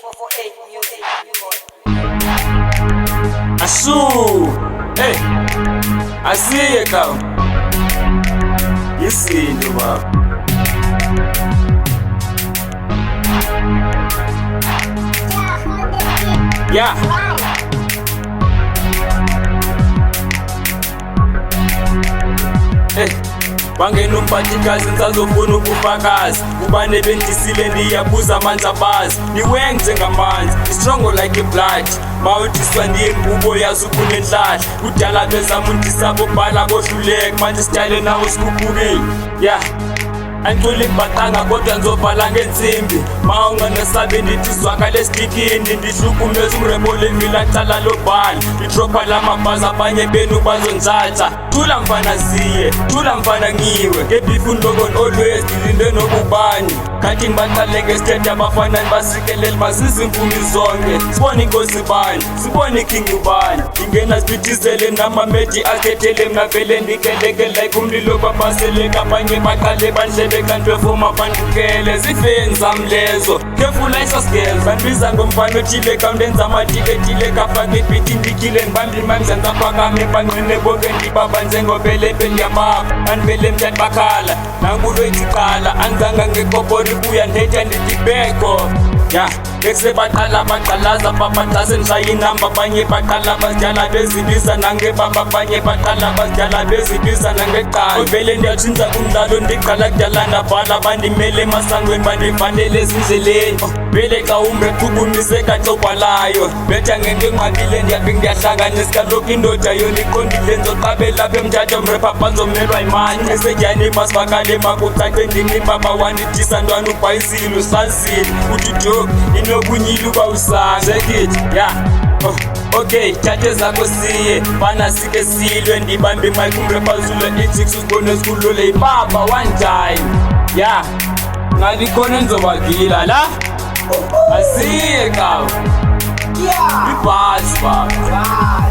448 music. Asu, hey, asiye kaw. Isinto baba. Yeah. Hey. Bangena umphathikazi ngisazofuna ubufakazi ubane bendisile ndiyabuza amanzi abazi niweng njengamanzi strong like a blood mawudiswa ndiyimbubo yazi kunenhlahla kudala bezama undisabo bhala bohluleka manje sitayile nawo sikuphukile yeah Angiculi ibhaqanga kodwa ngizovala ngensimbi Mawunganesabe ndithi zwakale esitikini Ndihlukumeza umremole mila cala lobhala Idropha lamabhazi abanye benu bazontshatha Thula mfana ziye, thula mfana ngiwe Ngebifu ndlokon always dilinde nobubani Khathi ngibaqaleke sithethe abafanani basikelele basizimvumi zonke Sibone inkosi bani, sibone iking ubani Ingena sibithizele namamedi akhethele mna vele ndikeleke like umlilo babaseleka abanye baqale bandle Kanti wefoma bandukele zifeni zamlezo Kefula isosgels Banbiza ngomfana othile Kaundenza amatike Kafaka ibhithi ndikile Ngibambi imami zenza phakame Banqine bonke ndibaba Njengobele bendiyababa Banibele mthat bakhala Nangulo ithi-qala Angizanga ngekopori buya ndetha ndidibeko Yeah, bese baqala baqalaza babaqase ngishaye inamba abanye baqala bazityala bezibiza nangebaba abanye baqala bazityala bezibiza nangeqala vele ndiyatshintsha kumdlalo ndiqala kudala ndabhala bandimele emasangweni bandifanele ezindleleni vele xa umbe qubumise kaxa ubhalayo betha ngento enqabile ndiyaphi ndiyahlanganisa kaloku indoda yona iqondile nzoqabela apha emthatha mrepha banzomelwa imani esetyani basibakale makucace ndinibaba wandidisa ntwana ubhayisile usazile uthi inokunyila uba usanzekithi yeah okay thathe zakho siye bana sike silwe ndibambe imike umrephazule ijix usibone sikhulule ibaba one time yeah ngathi khona nizobagila la asiye kawo Yeah. ibhasi baba